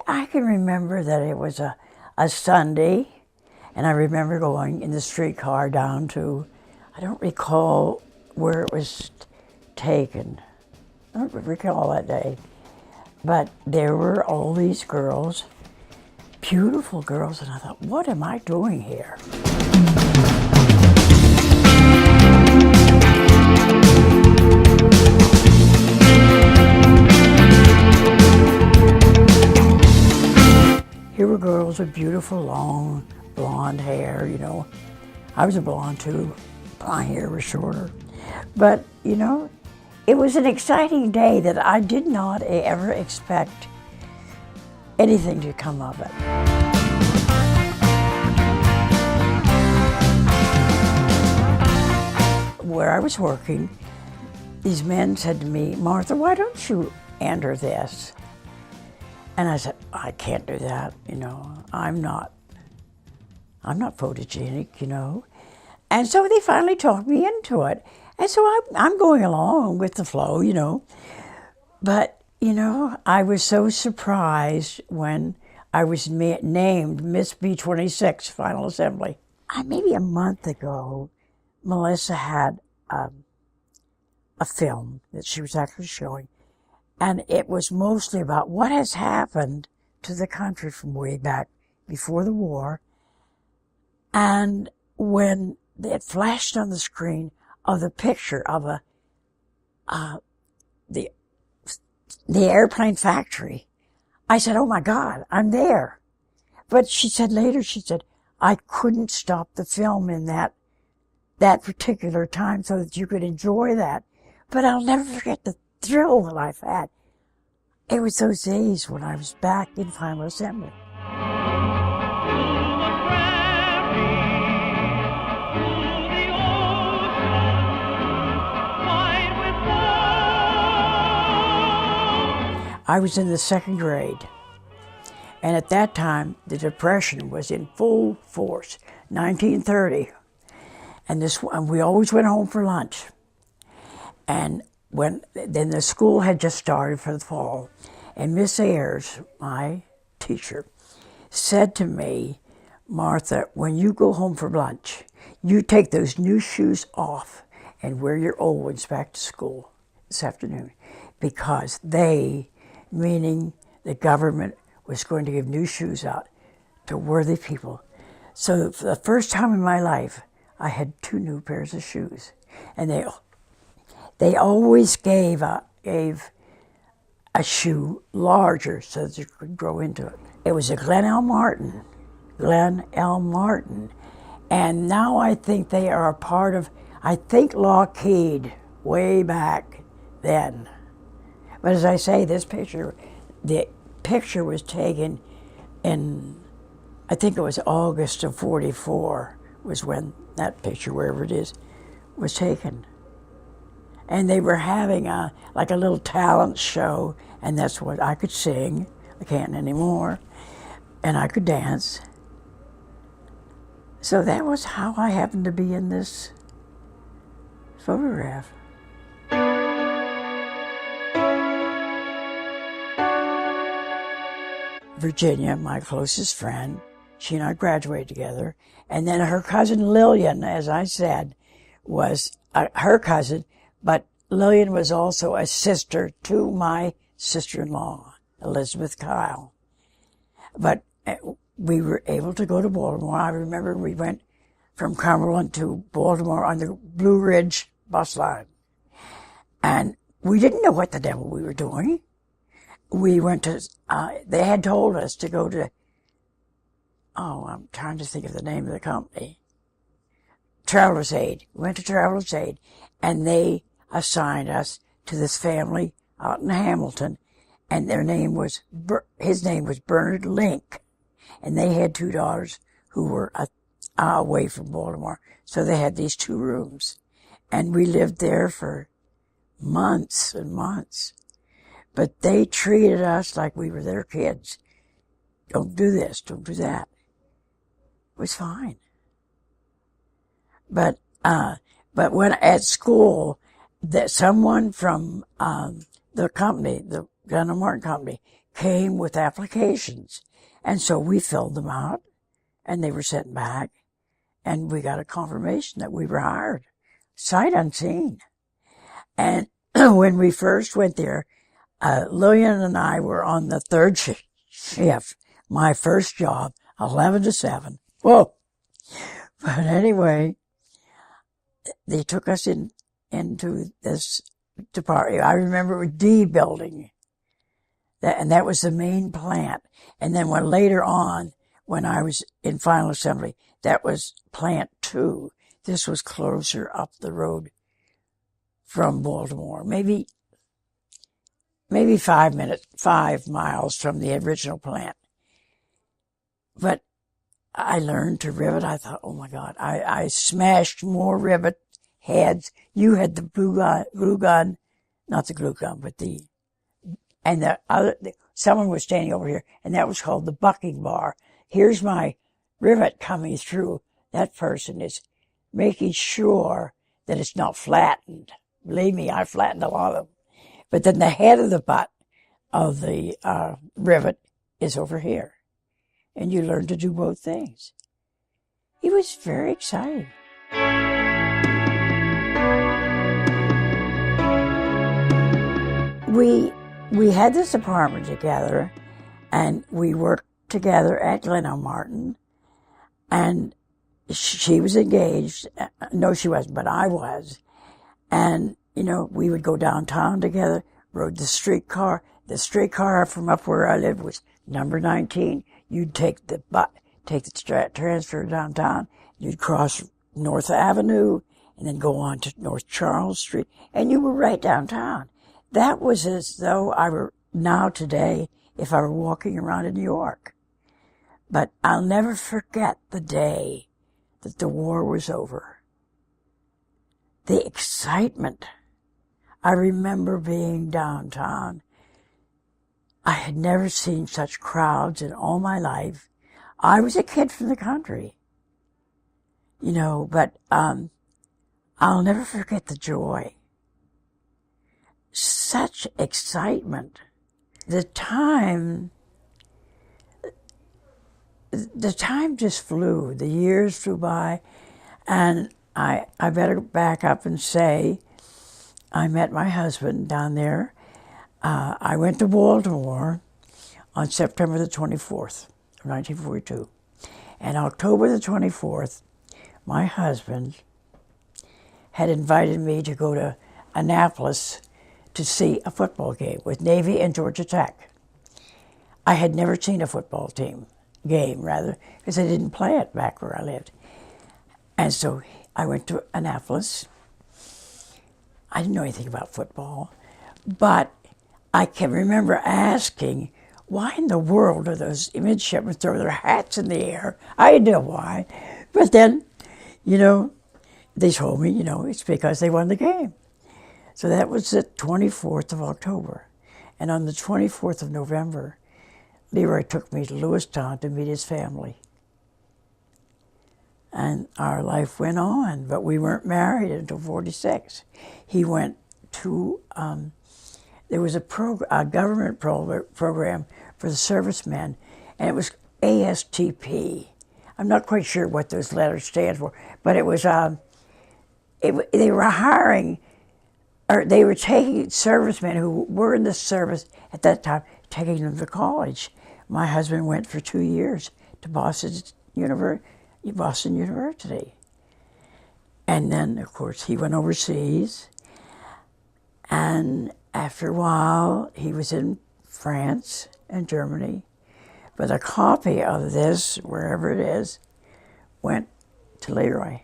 I can remember that it was a Sunday, and I remember going in the streetcar down to, I don't recall where it was taken. I don't recall that day. But there were all these girls, beautiful girls, and I thought, what am I doing here? Here were girls with beautiful, long, blonde hair, you know. I was a blonde too. My hair was shorter. But, you know, it was an exciting day that I did not ever expect anything to come of it. Where I was working, these men said to me, Martha, why don't you enter this? And I said, I can't do that, you know. I'm not photogenic, you know. And so they finally talked me into it. And so I'm going along with the flow, you know. But, you know, I was so surprised when I was named Miss B26 Final Assembly. Maybe a month ago, Melissa had a film that she was actually showing. And it was mostly about what has happened to the country from way back before the war. And when it flashed on the screen of the picture of the airplane factory, I said, oh my God, I'm there. But she said later, I couldn't stop the film in that particular time so that you could enjoy that. But I'll never forget the thrill that I've had. It was those days when I was back in Final Assembly. I was in the second grade, and at that time, the Depression was in full force, 1930, and we always went home for lunch. And then the school had just started for the fall, and Miss Ayers, my teacher, said to me, Martha, when you go home for lunch, you take those new shoes off and wear your old ones back to school this afternoon, because they, meaning the government, was going to give new shoes out to worthy people. So for the first time in my life, I had 2 new pairs of shoes, and they always gave a shoe larger so that you could grow into it. It was a Glen L. Martin, and now I think they are a part of, Lockheed, way back then. But as I say, the picture was taken in, I think it was August of '44 was when that picture, wherever it is, was taken. And they were having a little talent show, and that's what I could sing. I can't anymore. And I could dance. So that was how I happened to be in this photograph. Virginia, my closest friend, she and I graduated together. And then her cousin Lillian, as I said, was her cousin, but Lillian was also a sister to my sister-in-law, Elizabeth Kyle. But we were able to go to Baltimore. I remember we went from Cumberland to Baltimore on the Blue Ridge bus line. And we didn't know what the devil we were doing. We went to, they had told us to go to, I'm trying to think of the name of the company. Traveler's Aid. We went to Traveler's Aid, and they assigned us to this family out in Hamilton, and his name was Bernard Link, and they had 2 daughters who were away from Baltimore, so they had these 2 rooms, and we lived there for months and months. But they treated us like we were their kids. Don't do this, don't do that. It was fine. But when at school, that someone from the company, the Glen L. Martin company, came with applications. And so we filled them out, and they were sent back, and we got a confirmation that we were hired, sight unseen. And when we first went there, Lillian and I were on the third shift. My first job, 11 to 7. Whoa! But anyway, they took us into this department. I remember it was D building. And that was the main plant. And then later on, when I was in final assembly, that was plant 2. This was closer up the road from Baltimore. Maybe 5 miles from the original plant. But I learned to rivet. I thought, oh my God, I smashed more rivet heads. You had the glue gun, not the glue gun, but someone was standing over here, and that was called the bucking bar. Here's my rivet coming through. That person is making sure that it's not flattened. Believe me, I flattened a lot of them. But then the head of the butt of the rivet is over here. And you learn to do both things. It was very exciting. We had this apartment together, and we worked together at Glenelg and she was engaged. No, she wasn't, but I was. And, we would go downtown together, rode the streetcar. The streetcar from up where I lived was number 19. You'd take the transfer downtown. You'd cross North Avenue and then go on to North Charles Street, and you were right downtown. That was as though I were now today if I were walking around in New York. But I'll never forget the day that the war was over. The excitement. I remember being downtown. I had never seen such crowds in all my life. I was a kid from the country, but I'll never forget the joy. Such excitement. The time just flew. The years flew by, and I better back up and say I met my husband down there. I went to Baltimore on September the 24th of 1942. And October the 24th, my husband had invited me to go to Annapolis to see a football game with Navy and Georgia Tech. I had never seen a football game, because they didn't play it back where I lived. And so I went to Annapolis. I didn't know anything about football, but I can remember asking, why in the world do those midshipmen throw their hats in the air? I didn't know why. But then, they told me, it's because they won the game. So that was the 24th of October. And on the 24th of November, Leroy took me to Lewistown to meet his family. And our life went on, but we weren't married until 46. He went to, there was a government program for the servicemen, and it was ASTP. I'm not quite sure what those letters stand for, but it was, they were hiring, or they were taking servicemen who were in the service at that time, taking them to college. My husband went for 2 years to Boston University. And then, of course, he went overseas. And after a while, he was in France and Germany. But a copy of this, wherever it is, went to Leroy.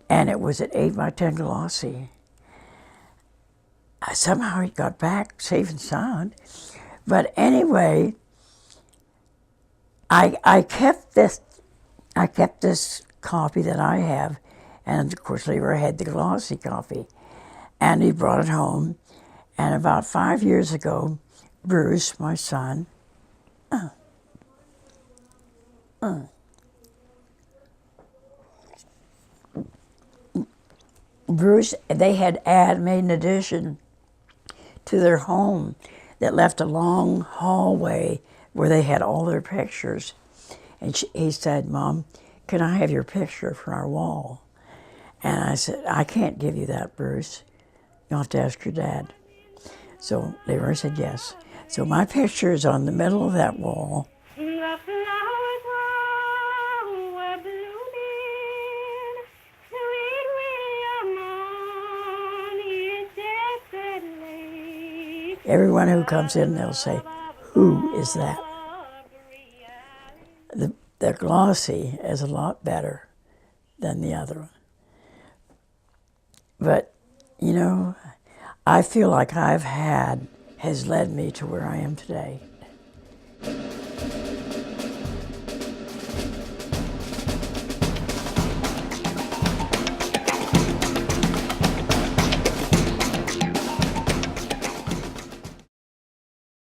And it was at 8 by 10 glossy. Somehow he got back safe and sound. But anyway, I kept this copy that I have, and of course Leroy had the glossy copy, and he brought it home. And about 5 years ago, Bruce, my son, Bruce, they had made an addition to their home that left a long hallway where they had all their pictures. And he said, Mom, can I have your picture for our wall? And I said, I can't give you that, Bruce. You'll have to ask your dad. So Leroy said yes. So my picture is on the middle of that wall. The flowers were blooming, sweet William on his deathbed lay. Everyone who comes in, they'll say, who is that? The glossy is a lot better than the other one. But, you know, I feel like has led me to where I am today.